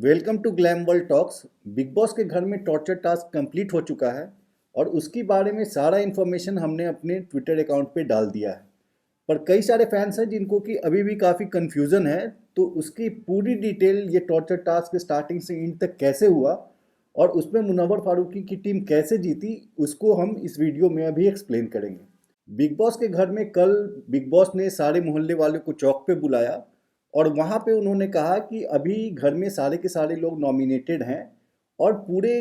Welcome to Glam World Talks. Bigg Boss के घर में टॉर्चर टास्क कंप्लीट हो चुका है और उसके बारे में सारा इन्फॉर्मेशन हमने अपने ट्विटर अकाउंट पे डाल दिया है। पर कई सारे फैंस हैं जिनको कि अभी भी काफ़ी कन्फ्यूज़न है, तो उसकी पूरी डिटेल ये टॉर्चर टास्क स्टार्टिंग से एंड तक कैसे हुआ और उसमें मुनव्वर फारूकी की टीम कैसे जीती, उसको हम इस वीडियो में अभी एक्सप्लेन करेंगे। बिग बॉस के घर में कल बिग बॉस ने सारे मोहल्ले वालों को चौक पे बुलाया और वहाँ पे उन्होंने कहा कि अभी घर में सारे के सारे लोग नॉमिनेटेड हैं और पूरे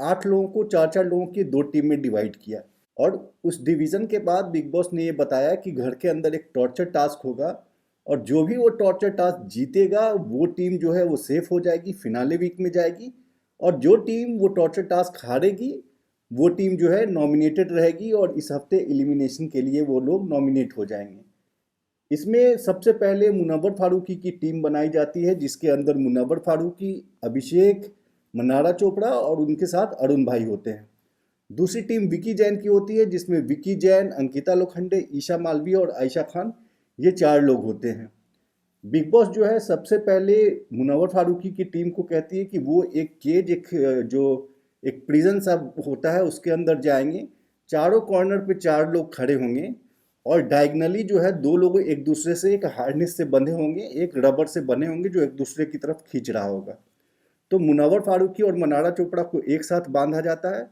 8 लोगों को 4-4 लोगों की 2 टीम में डिवाइड किया। और उस डिवीज़न के बाद बिग बॉस ने ये बताया कि घर के अंदर एक टॉर्चर टास्क होगा और जो भी वो टॉर्चर टास्क जीतेगा वो टीम जो है वो सेफ हो जाएगी, फिनाले वीक में जाएगी। और जो टीम वो टॉर्चर टास्क हारेगी वो टीम जो है नॉमिनेटेड रहेगी और इस हफ्ते एलिमिनेशन के लिए वो लोग नॉमिनेट हो जाएंगे। इसमें सबसे पहले मुनव्वर फारूकी की टीम बनाई जाती है जिसके अंदर मुनव्वर फारूकी, अभिषेक, मनारा चोपड़ा और उनके साथ अरुण भाई होते हैं। दूसरी टीम विकी जैन की होती है जिसमें विकी जैन, अंकिता लोखंडे, ईशा मालवीय और आयशा खान, ये 4 लोग होते हैं। बिग बॉस जो है सबसे पहले मुनव्वर फारूकी की टीम को कहती है कि वो एक केज, जो एक प्रिजन सा होता है उसके अंदर जाएंगे। चारों कॉर्नर पे 4 लोग खड़े होंगे और डायगनली जो है 2 लोग एक दूसरे से एक हार्नेस से बंधे होंगे, एक रबर से बने होंगे जो एक दूसरे की तरफ खींच रहा होगा। तो मुनव्वर फारूकी और मनारा चोपड़ा को एक साथ बांधा जाता है,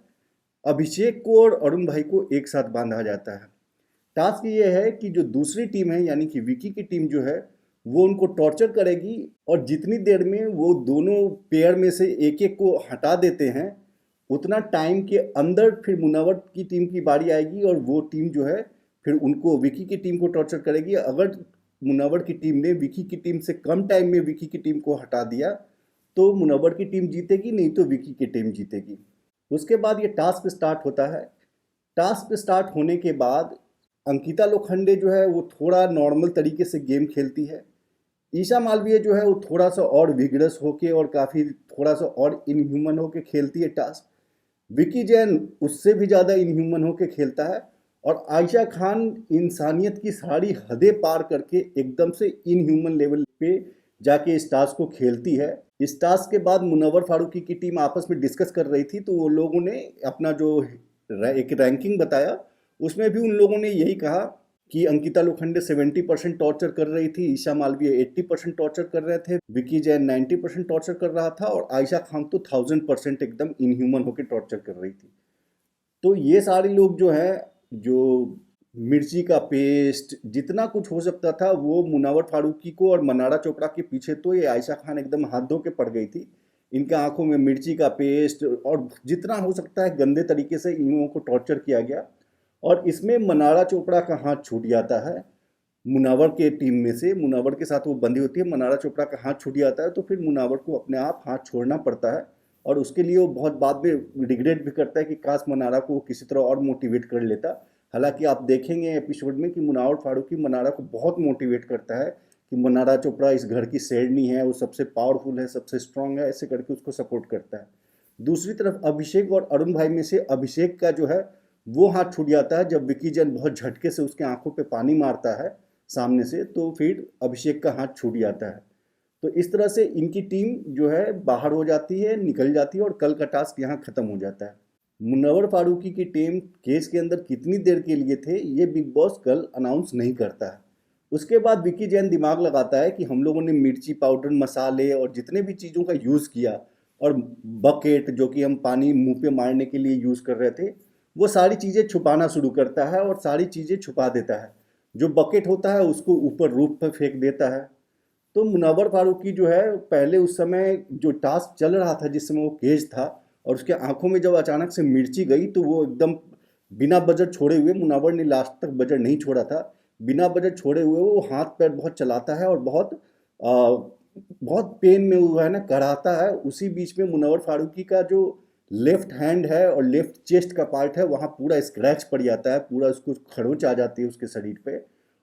अभिषेक को और अरुण भाई को एक साथ बांधा जाता है। टास्क ये है कि जो दूसरी टीम है यानी कि विकी की टीम जो है वो उनको टॉर्चर करेगी और जितनी देर में वो दोनों पेयर में से एक एक को हटा देते हैं उतना टाइम के अंदर फिर मुनव्वर की टीम की बारी आएगी और वो टीम जो है फिर उनको विकी की टीम को टॉर्चर करेगी। अगर मुनव्वर की टीम ने विकी की टीम से कम टाइम में विकी की टीम को हटा दिया तो मुनव्वर की टीम जीतेगी, नहीं तो विकी की टीम जीतेगी। उसके बाद ये टास्क स्टार्ट होता है। टास्क स्टार्ट होने के बाद अंकिता लोखंडे जो है वो थोड़ा नॉर्मल तरीके से गेम खेलती है। ईशा मालवीय जो है वो थोड़ा सा और विगरस होके और काफ़ी थोड़ा सा और इनह्यूमन होके खेलती है टास्क। विकी जैन उससे भी ज़्यादा इनह्यूमन होके खेलता है और आयशा खान इंसानियत की सारी हदें पार करके एकदम से इनह्यूमन लेवल पे जाके इस टास्क को खेलती है। इस टास्क के बाद मुनव्वर फारूकी की टीम आपस में डिस्कस कर रही थी तो वो लोगों ने अपना जो एक रैंकिंग बताया उसमें भी उन लोगों ने यही कहा कि अंकिता लोखंडे 70% टॉर्चर कर रही थी, ईशा मालवीय 80% टॉर्चर कर रहे थे, विकी जैन 90% टॉर्चर कर रहा था और आयशा खान तो 1000% एकदम इनह्यूमन होकर टॉर्चर कर रही थी। तो ये सारे लोग जो हैं, जो मिर्ची का पेस्ट जितना कुछ हो सकता था वो मुनव्वर फारूकी को और मनारा चोपड़ा के पीछे तो ये आयशा खान एकदम हाथ धो के पड़ गई थी। इनके आंखों में मिर्ची का पेस्ट और जितना हो सकता है गंदे तरीके से इन लोगों को टॉर्चर किया गया। और इसमें मनारा चोपड़ा का हाथ छूट जाता है। मुनव्वर के टीम में से मुनव्वर के साथ वो बंदी होती है, मनारा चोपड़ा का हाथ छूट जाता है तो फिर मुनव्वर को अपने आप हाथ छोड़ना पड़ता है और उसके लिए वो बहुत बाद में रिग्रेट भी करता है कि काश मनारा को किसी तरह और मोटिवेट कर लेता। हालांकि आप देखेंगे एपिसोड में कि मुनव्वर फारूकी मनारा को बहुत मोटिवेट करता है कि मनारा चोपड़ा इस घर की शेरनी है, वो सबसे पावरफुल है, सबसे स्ट्रांग है, ऐसे करके उसको सपोर्ट करता है। दूसरी तरफ अभिषेक और अरुण भाई में से अभिषेक का जो है वो हाथ छूट जाता है जब विकी जैन बहुत झटके से उसके आंखों पे पानी मारता है सामने से, तो फिर अभिषेक का हाथ छूट जाता है। तो इस तरह से इनकी टीम जो है बाहर हो जाती है, निकल जाती है और कल का टास्क यहाँ ख़त्म हो जाता है। मुनव्वर फारूकी की टीम केस के अंदर कितनी देर के लिए थे ये बिग बॉस कल अनाउंस नहीं करता है। उसके बाद विकी जैन दिमाग लगाता है कि हम लोगों ने मिर्ची पाउडर, मसाले और जितने भी चीज़ों का यूज़ किया और बकेट जो कि हम पानी मुंह पे मारने के लिए यूज़ कर रहे थे, वो सारी चीज़ें छुपाना शुरू करता है और सारी चीज़ें छुपा देता है। जो बकेट होता है उसको ऊपर रूफ पर फेंक देता है। तो मुनव्वर फारूकी जो है पहले उस समय जो टास्क चल रहा था जिस समय वो केज था और उसके आंखों में जब अचानक से मिर्ची गई तो वो एकदम बिना बजट छोड़े हुए, मुनव्वर ने लास्ट तक बजट नहीं छोड़ा था, बिना बजट छोड़े हुए वो हाथ पैर बहुत चलाता है और बहुत पेन में वो है ना कराता है। उसी बीच में मुनव्वर फारूकी का जो लेफ्ट हैंड है और लेफ्ट चेस्ट का पार्ट है वहाँ पूरा स्क्रैच पड़ जाता है, पूरा उसको खरोंच आ जाती है उसके शरीर पे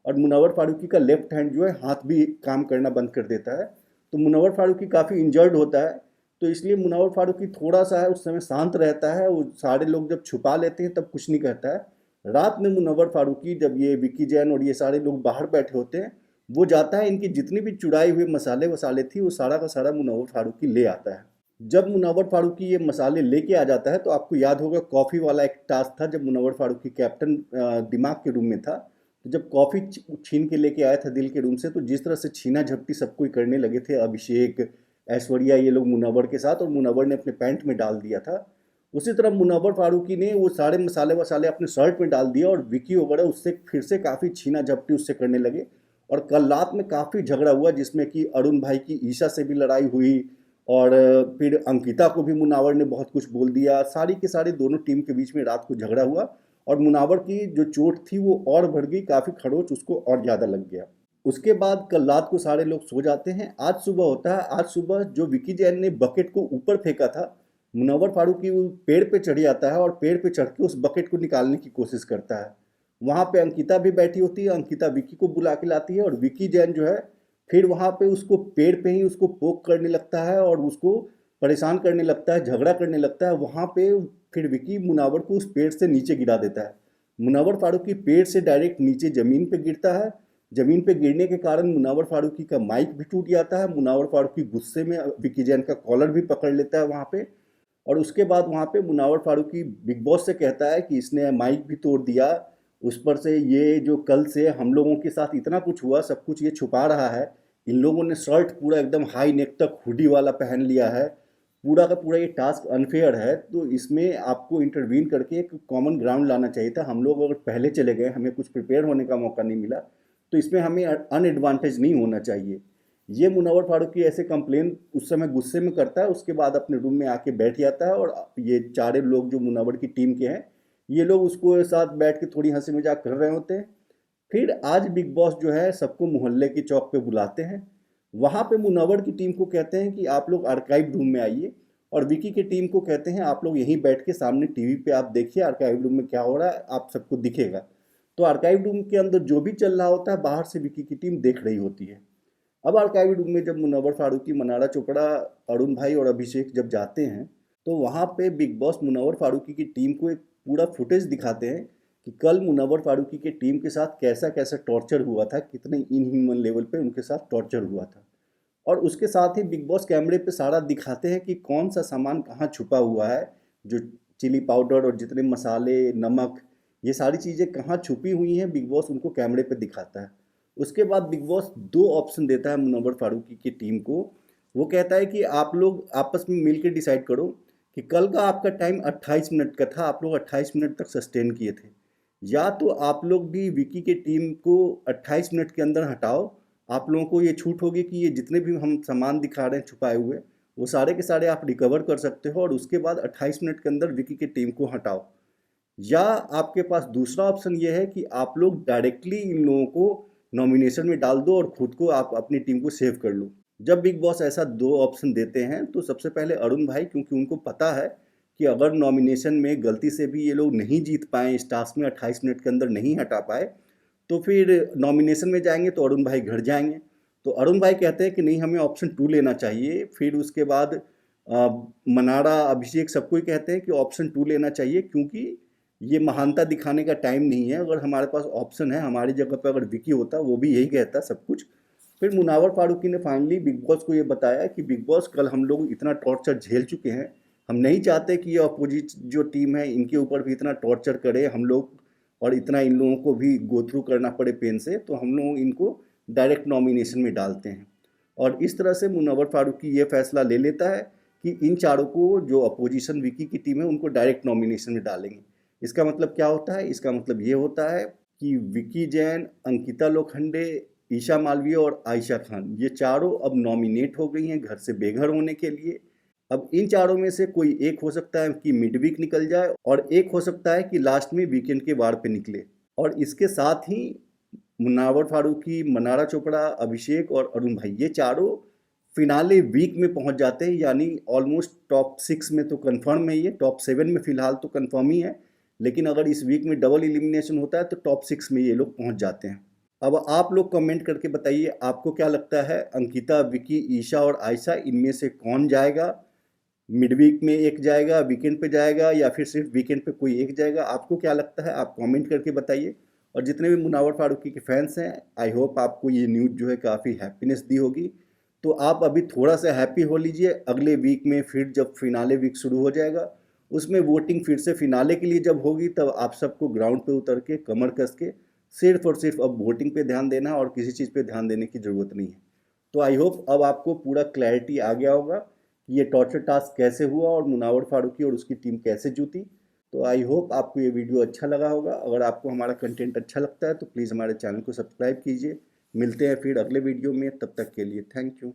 और मुनव्वर फारूकी का लेफ्ट हैंड जो है हाथ भी काम करना बंद कर देता है। तो मुनव्वर फारूकी काफ़ी इंजर्ड होता है। तो इसलिए मुनव्वर फारूकी थोड़ा सा है उस समय शांत रहता है, वो सारे लोग जब छुपा लेते हैं तब कुछ नहीं कहता है। रात में मुनव्वर फारूकी जब ये विकी जैन और ये सारे लोग बाहर बैठे होते हैं वो जाता है, इनकी जितनी भी चुराई हुई मसाले वसाले थी वो सारा का सारा मुनव्वर फारूकी ले आता है। जब मुनव्वर फारूकी ये मसाले लेके आ जाता है तो आपको याद होगा कॉफ़ी वाला एक टास्क था, जब मुनव्वर फारूकी कैप्टन दिमाग के रूम में था, तो जब कॉफ़ी छीन के लेके आया था दिल के रूम से, तो जिस तरह से छीना झपटी सब कोई करने लगे थे, अभिषेक, ऐश्वर्या, ये लोग मुनव्वर के साथ, और मुनव्वर ने अपने पैंट में डाल दिया था, उसी तरह मुनव्वर फारूकी ने वो सारे मसाले वसाले अपने शर्ट में डाल दिया और विकी वगैरह उससे फिर से काफ़ी छीना झपटी उससे करने लगे। और कल रात में काफ़ी झगड़ा हुआ जिसमें कि अरुण भाई की ईशा से भी लड़ाई हुई, और फिर अंकिता को भी मुनावर ने बहुत कुछ बोल दिया। सारी के सारी दोनों टीम के बीच में रात को झगड़ा हुआ और मुनावर की जो चोट थी वो और बढ़ गई, काफ़ी खरोच उसको और ज़्यादा लग गया। उसके बाद कल रात को सारे लोग सो जाते हैं। आज सुबह होता है, आज सुबह जो विकी जैन ने बकेट को ऊपर फेंका था, मुनव्वर फारूकी वो पेड़ पे चढ़ जाता है और पेड़ पे चढ़ के उस बकेट को निकालने की कोशिश करता है। वहाँ पे अंकिता भी बैठी होती है, अंकिता विकी को बुला के लाती है और विकी जैन जो है फिर वहाँ पे उसको पेड़ पे ही उसको पोक करने लगता है और उसको परेशान करने लगता है, झगड़ा करने लगता है। वहाँ पे फिर विकी मुनावर को उस पेड़ से नीचे गिरा देता है। मुनव्वर फारूकी पेड़ से डायरेक्ट नीचे ज़मीन पे गिरता है। ज़मीन पे गिरने के कारण मुनव्वर फारूकी का माइक भी टूट जाता है। मुनव्वर फारूकी गुस्से में विकी जैन का कॉलर भी पकड़ लेता है वहाँ पे, और उसके बाद वहाँ पे मुनव्वर फारूकी बिग बॉस से कहता है कि इसने माइक भी तोड़ दिया, उस पर से ये जो कल से हम लोगों के साथ इतना कुछ हुआ, सब कुछ ये छुपा रहा है। इन लोगों ने शर्ट पूरा एकदम हाई नेक तक हुडी वाला पहन लिया है, पूरा का पूरा ये टास्क अनफेयर है, तो इसमें आपको इंटरवीन करके एक कॉमन ग्राउंड लाना चाहिए था। हम लोग अगर पहले चले गए, हमें कुछ प्रिपेयर होने का मौका नहीं मिला, तो इसमें हमें अनएडवांटेज नहीं होना चाहिए। ये मुनव्वर फारूकी ऐसे कंप्लेन उस समय गुस्से में करता है, उसके बाद अपने रूम में आके बैठ जाता है और ये चारे लोग जो मुनव्वर की टीम के हैं, ये लोग उसको साथ बैठ के थोड़ी हंसी मजाक कर रहे होते हैं। फिर आज बिग बॉस जो है सबको मोहल्ले की चौक पे बुलाते हैं। वहाँ पे मुनव्वर की टीम को कहते हैं कि आप लोग आर्काइव रूम में आइए, और विकी की टीम को कहते हैं आप लोग यहीं बैठ के सामने टीवी पे आप देखिए आर्काइव रूम में क्या हो रहा है, आप सबको दिखेगा। तो आर्काइव रूम के अंदर जो भी चल रहा होता है बाहर से विकी की टीम देख रही होती है। अब आर्काइव रूम में जब मुनव्वर फारूकी, मनारा चोपड़ा, अरुण भाई और अभिषेक जब जाते हैं, तो वहाँ पे बिग बॉस मुनव्वर फारूकी की टीम को एक पूरा फुटेज दिखाते हैं कि कल मुनव्वर फारूकी की टीम के साथ कैसा कैसा टॉर्चर हुआ था, कितने इनह्यूमन लेवल पे उनके साथ टॉर्चर हुआ था। और उसके साथ ही बिग बॉस कैमरे पे सारा दिखाते हैं कि कौन सा सामान कहाँ छुपा हुआ है, जो चिली पाउडर और जितने मसाले, नमक, ये सारी चीज़ें कहाँ छुपी हुई हैं, बिग बॉस उनको कैमरे पे दिखाता है। उसके बाद बिग बॉस दो ऑप्शन देता है मुनव्वर फारूकी की टीम को। वो कहता है कि आप लोग आपस में मिल के डिसाइड करो कि कल का आपका टाइम 28 मिनट का था, आप लोग 28 मिनट तक सस्टेन किए थे, या तो आप लोग भी विकी के टीम को 28 मिनट के अंदर हटाओ। आप लोगों को ये छूट होगी कि ये जितने भी हम सामान दिखा रहे हैं छुपाए हुए, वो सारे के सारे आप रिकवर कर सकते हो और उसके बाद 28 मिनट के अंदर विकी की टीम को हटाओ। या आपके पास दूसरा ऑप्शन ये है कि आप लोग डायरेक्टली इन लोगों को नॉमिनेशन में डाल दो और खुद को आप अपनी टीम को सेव कर लो। जब बिग बॉस ऐसा दो ऑप्शन देते हैं तो सबसे पहले अरुण भाई, क्योंकि उनको पता है कि अगर नॉमिनेशन में गलती से भी ये लोग नहीं जीत पाए, इस टास्क में 28 मिनट के अंदर नहीं हटा पाए, तो फिर नॉमिनेशन में जाएंगे तो अरुण भाई घर जाएंगे। तो अरुण भाई कहते हैं कि नहीं, हमें ऑप्शन 2 लेना चाहिए। फिर उसके बाद मनारा, अभिषेक, सबको ही कहते हैं कि ऑप्शन 2 लेना चाहिए, क्योंकि ये महानता दिखाने का टाइम नहीं है। अगर हमारे पास ऑप्शन है, हमारी जगह पर अगर विकी होता वो भी यही कहता सब कुछ। फिर मुनावर फारूकी ने फाइनली बिग बॉस को ये बताया कि बिग बॉस, कल हम लोग इतना टॉर्चर झेल चुके हैं, हम नहीं चाहते कि ये अपोजिट जो टीम है इनके ऊपर भी इतना टॉर्चर करे हम लोग, और इतना इन लोगों को भी गो थ्रू करना पड़े पेन से, तो हम लोग इनको डायरेक्ट नॉमिनेशन में डालते हैं। और इस तरह से मुनव्वर फारूकी ये फैसला ले लेता है कि इन चारों को, जो अपोजिशन विकी की टीम है, उनको डायरेक्ट नॉमिनेशन में डालेंगे। इसका मतलब क्या होता है? इसका मतलब ये होता है कि विकी जैन, अंकिता लोखंडे, ईशा मालवीय और आयशा खान, ये चारों अब नॉमिनेट हो गई हैं घर से बेघर होने के लिए। अब इन चारों में से कोई एक हो सकता है कि मिड वीक निकल जाए, और एक हो सकता है कि लास्ट में वीकेंड के वार पे निकले। और इसके साथ ही मुनावर फारूकी, मनारा चोपड़ा, अभिषेक और अरुण भाई, ये चारों फिनाले वीक में पहुंच जाते हैं, यानी ऑलमोस्ट टॉप 6 में तो कंफर्म है, ये टॉप 7 में फिलहाल तो कंफर्म ही है, लेकिन अगर इस वीक में डबल एलिमिनेशन होता है तो टॉप 6 में ये लोग पहुंच जाते हैं। अब आप लोग कमेंट करके बताइए आपको क्या लगता है, अंकिता, विकी, ईशा और आयशा, इनमें से कौन जाएगा? मिड वीक में एक जाएगा, वीकेंड पे जाएगा, या फिर सिर्फ वीकेंड पे कोई एक जाएगा? आपको क्या लगता है, आप कमेंट करके बताइए। और जितने भी मुनावर फारूकी के फैंस हैं, आई होप आपको ये न्यूज़ जो है काफ़ी हैप्पीनेस दी होगी। तो आप अभी थोड़ा सा हैप्पी हो लीजिए। अगले वीक में फिर जब फिनाले वीक शुरू हो जाएगा, उसमें वोटिंग फिर से फिनाले के लिए जब होगी, तब आप सबको ग्राउंड पे उतर के कमर कस के सिर्फ और सिर्फ अब वोटिंग पे ध्यान देना और किसी चीज़ पे ध्यान देने की ज़रूरत नहीं है। तो आई होप अब आपको पूरा क्लैरिटी आ गया होगा कि ये टॉर्चर टास्क कैसे हुआ और मुनावर फारूकी और उसकी टीम कैसे जीती। तो आई होप आपको ये वीडियो अच्छा लगा होगा। अगर आपको हमारा कंटेंट अच्छा लगता है तो प्लीज़ हमारे चैनल को सब्सक्राइब कीजिए। मिलते हैं फिर अगले वीडियो में, तब तक के लिए थैंक यू।